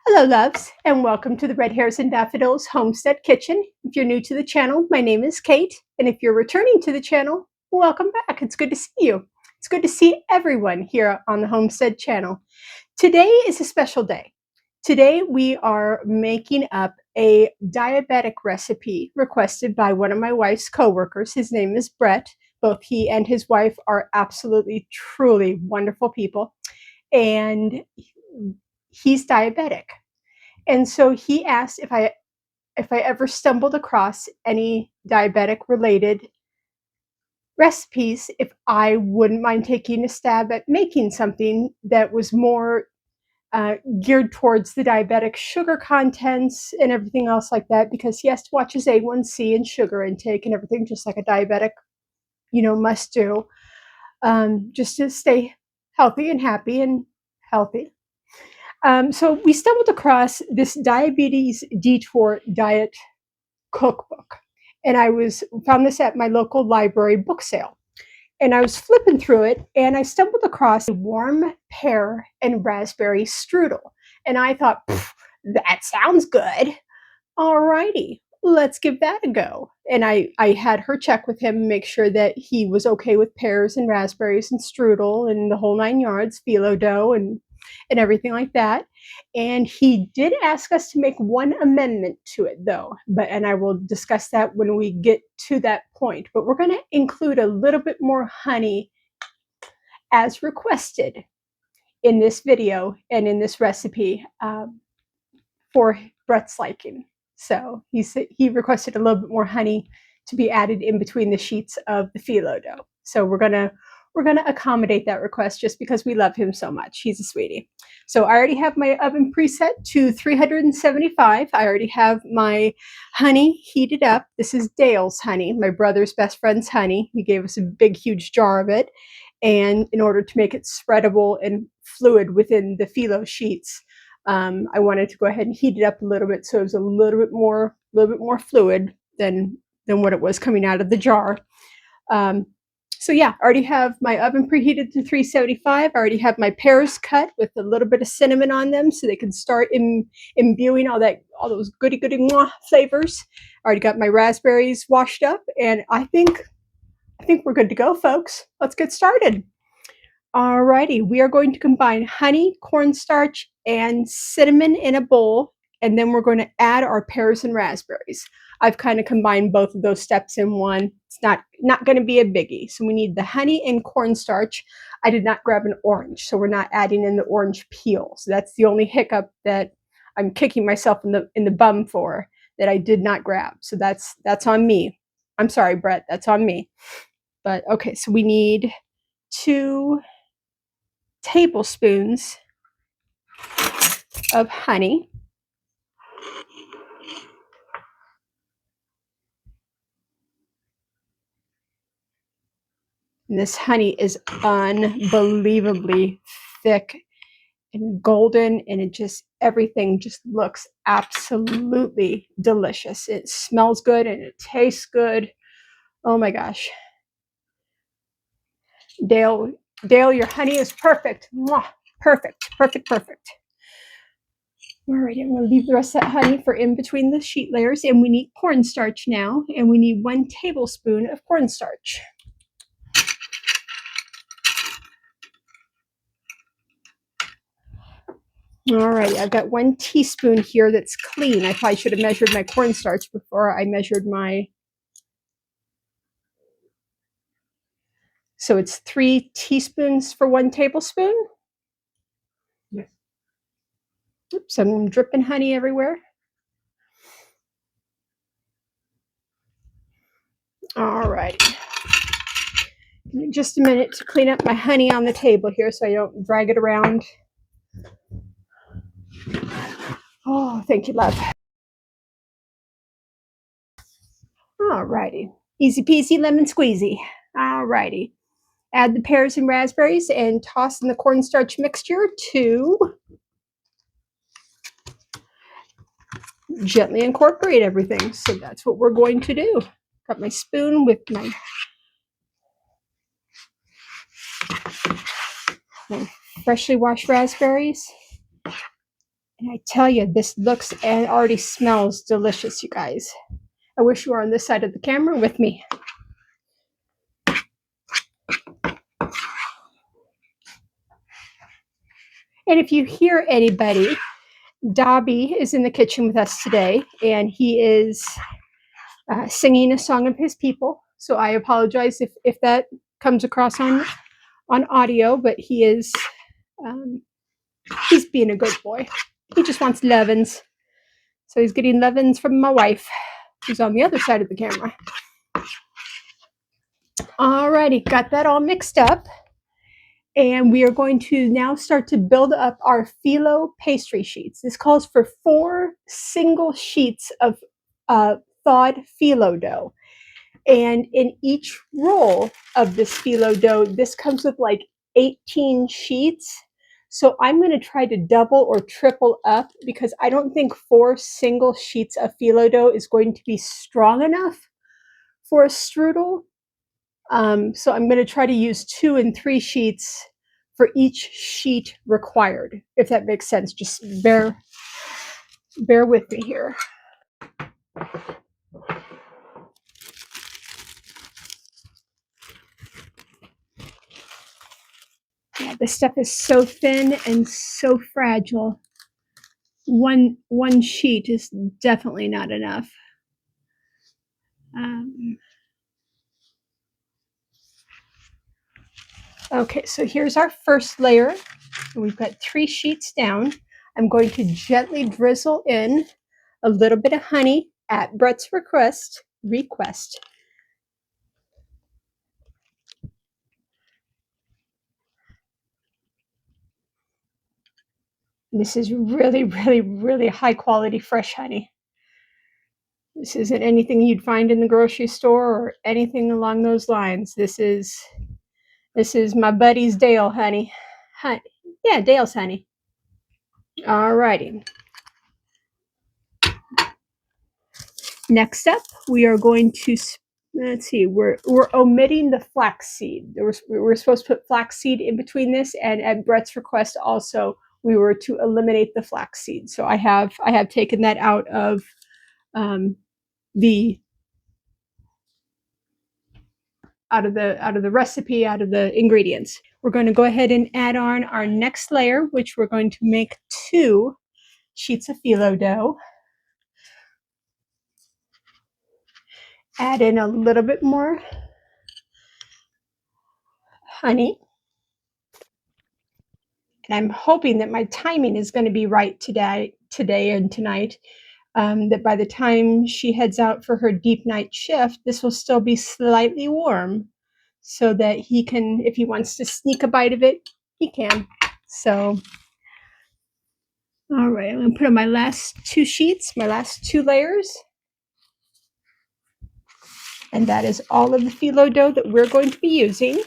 Hello loves, and welcome to the Hares and Daffodils Homestead Kitchen. If you're new to the channel, my name is Kate, and if you're returning to the channel, welcome back. It's good to see you. It's good to see everyone here on the Homestead channel. Today is a special day. Today we are making up a diabetic recipe requested by one of my wife's coworkers. His name is Brett. Both he and his wife are absolutely, truly wonderful people, and he's diabetic. And so he asked if I ever stumbled across any diabetic related recipes, if I wouldn't mind taking a stab at making something that was more geared towards the diabetic sugar contents and everything else like that, because he has to watch his A1C and sugar intake and everything, just like a diabetic, must do, just to stay healthy and happy and healthy. So we stumbled across this Diabetes Detour diet cookbook, and I found this at my local library book sale. And I was flipping through it, and I stumbled across a warm pear and raspberry strudel. And I thought, that sounds good. Alrighty, let's give that a go. And I had her check with him, make sure that he was okay with pears and raspberries and strudel and the whole 9 yards, phyllo dough and everything like that. And he did ask us to make one amendment to it though, and I will discuss that when we get to that point. But we're going to include a little bit more honey as requested in this video and in this recipe for Brett's liking. So he requested a little bit more honey to be added in between the sheets of the phyllo dough. So we're gonna accommodate that request just because we love him so much. He's a sweetie. So I already have my oven preset to 375. I already have my honey heated up. This is Dale's honey, my brother's best friend's honey. He gave us a big, huge jar of it. And in order to make it spreadable and fluid within the phyllo sheets, I wanted to go ahead and heat it up a little bit so it was a little bit more fluid than what it was coming out of the jar. So yeah, I already have my oven preheated to 375. I already have my pears cut with a little bit of cinnamon on them so they can start imbuing all those goody mwah flavors. I already got my raspberries washed up, and I think we're good to go, folks. Let's get started. Alrighty, we are going to combine honey, cornstarch, and cinnamon in a bowl, and then we're going to add our pears and raspberries. I've kind of combined both of those steps in one. It's not going to be a biggie. So we need the honey and cornstarch. I did not grab an orange, so we're not adding in the orange peel. So that's the only hiccup that I'm kicking myself in the bum for, that I did not grab. So that's on me. I'm sorry, Brett, that's on me. But okay, so we need 2 tablespoons of honey. And this honey is unbelievably thick and golden, and everything just looks absolutely delicious. It smells good and it tastes good. Oh my gosh. Dale, your honey is perfect. Mwah. Perfect. Alright, I'm going to leave the rest of that honey for in between the sheet layers, and we need cornstarch now, and we need 1 tablespoon of cornstarch. Alright, I've got 1 teaspoon here that's clean. I probably should have measured my cornstarch before I measured my... So it's 3 teaspoons for 1 tablespoon? Yes. Oops, I'm dripping honey everywhere. Alright. Just a minute to clean up my honey on the table here so I don't drag it around. Oh, thank you, love. Alrighty. Easy peasy lemon squeezy. Alrighty. Add the pears and raspberries and toss in the cornstarch mixture to gently incorporate everything. So that's what we're going to do. Got my spoon with my freshly washed raspberries. And I tell you, this looks and already smells delicious, you guys. I wish you were on this side of the camera with me. And if you hear anybody, Dobby is in the kitchen with us today, and he is singing a song of his people. So I apologize if that comes across on audio, but he is he's being a good boy. He just wants lovin's. So he's getting lovin's from my wife, who's on the other side of the camera. Alrighty, got that all mixed up. And we are going to now start to build up our phyllo pastry sheets. This calls for 4 single sheets of thawed phyllo dough. And in each roll of this phyllo dough, this comes with like 18 sheets. So I'm going to try to double or triple up because I don't think 4 single sheets of phyllo dough is going to be strong enough for a strudel. So I'm going to try to use 2 and 3 sheets for each sheet required, if that makes sense. Just bear with me here. Yeah, this stuff is so thin and so fragile. One sheet is definitely not enough. Okay, so here's our first layer. We've got 3 sheets down. I'm going to gently drizzle in a little bit of honey at Brett's request. This is really, really, really high quality fresh honey. This isn't anything you'd find in the grocery store or anything along those lines. This is my buddy's Dale honey. Yeah, Dale's honey. Alrighty. Next up, we are going to, let's see, we're omitting the flaxseed. We were supposed to put flaxseed in between this, and at Brett's request also, we were to eliminate the flaxseed. So I have taken that out of the recipe, out of the ingredients. We're going to go ahead and add on our next layer, which we're going to make 2 sheets of phyllo dough. Add in a little bit more honey. And I'm hoping that my timing is going to be right today and tonight. That by the time she heads out for her deep night shift, this will still be slightly warm so that he can, if he wants to sneak a bite of it, he can. So, all right, I'm going to put on my last 2 sheets, my last 2 layers. And that is all of the phyllo dough that we're going to be using.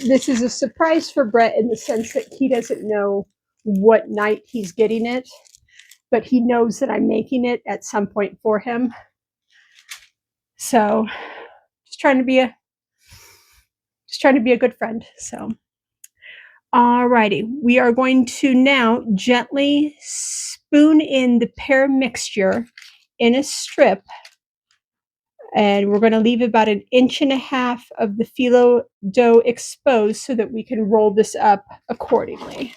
This is a surprise for Brett in the sense that he doesn't know what night he's getting it, but he knows that I'm making it at some point for him. So just trying to be a good friend. So alrighty, we are going to now gently spoon in the pear mixture in a strip, and we're going to leave about 1.5 inches of the phyllo dough exposed so that we can roll this up accordingly.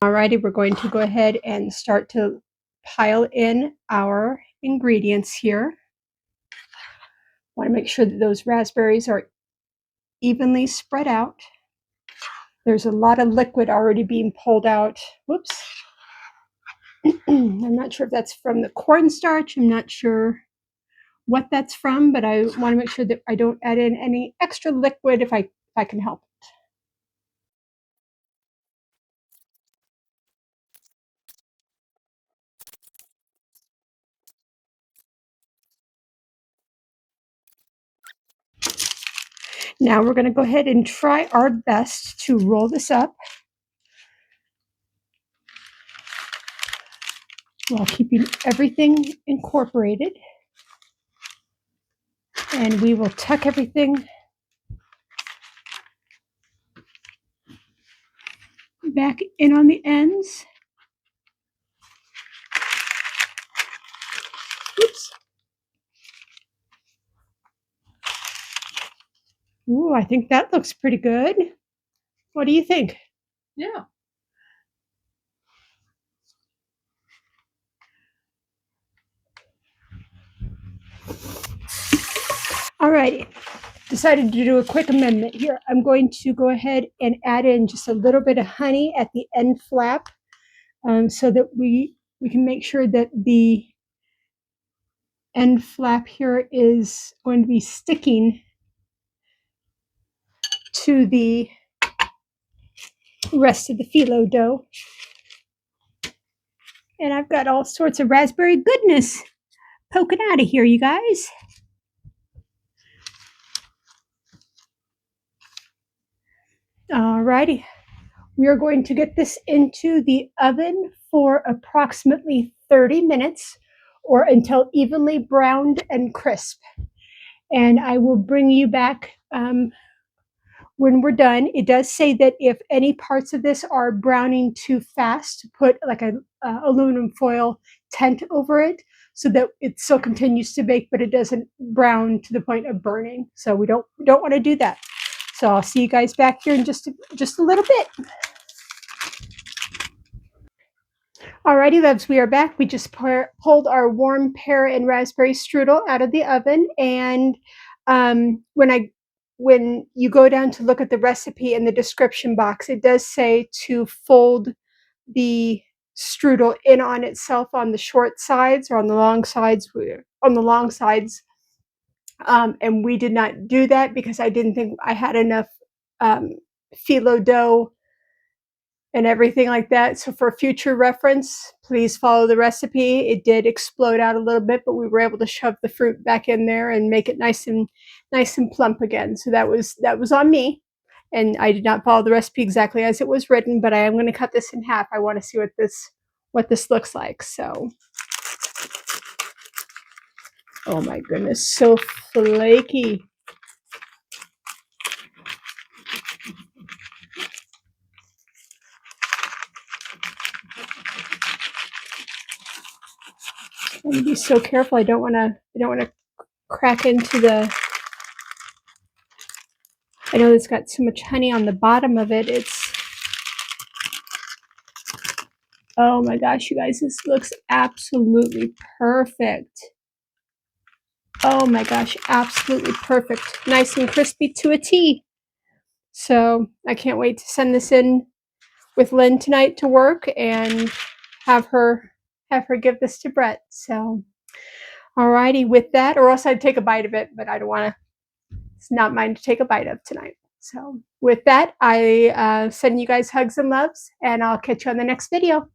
Alrighty, we're going to go ahead and start to pile in our ingredients here. Want to make sure that those raspberries are evenly spread out. There's a lot of liquid already being pulled out. Whoops. I'm not sure if that's from the cornstarch. I'm not sure what that's from, but I want to make sure that I don't add in any extra liquid if I can help it. Now we're going to go ahead and try our best to roll this up. while keeping everything incorporated. And we will tuck everything back in on the ends. Oops. Ooh, I think that looks pretty good. What do you think? Yeah. All righty. Decided to do a quick amendment here. I'm going to go ahead and add in just a little bit of honey at the end flap, so that we can make sure that the end flap here is going to be sticking to the rest of the phyllo dough. And I've got all sorts of raspberry goodness poking out of here, you guys. All righty. We are going to get this into the oven for approximately 30 minutes or until evenly browned and crisp. And I will bring you back when we're done. It does say that if any parts of this are browning too fast, put like a aluminum foil tent over it so that it still continues to bake, but it doesn't brown to the point of burning. So we don't want to do that. So I'll see you guys back here in just a little bit. Alrighty, loves, we are back. We just pulled our warm pear and raspberry strudel out of the oven, and when you go down to look at the recipe in the description box, it does say to fold the strudel in on itself on the short sides or on the long sides. And we did not do that because I didn't think I had enough phyllo dough and everything like that. So for future reference, please follow the recipe. It did explode out a little bit, but we were able to shove the fruit back in there and make it nice and plump again. So that was on me. And I did not follow the recipe exactly as it was written, but I am going to cut this in half. I want to see what this looks like. So, oh my goodness, so flaky. I want to be so careful. I don't want to crack into the. I know it's got so much honey on the bottom of it. Oh my gosh, you guys, this looks absolutely perfect. Oh my gosh, absolutely perfect. Nice and crispy to a T. So I can't wait to send this in with Lynn tonight to work and have her give this to Brett. So, alrighty, with that, or else I'd take a bite of it, but I don't want to. It's not mine to take a bite of tonight. So with that, I send you guys hugs and loves, and I'll catch you on the next video.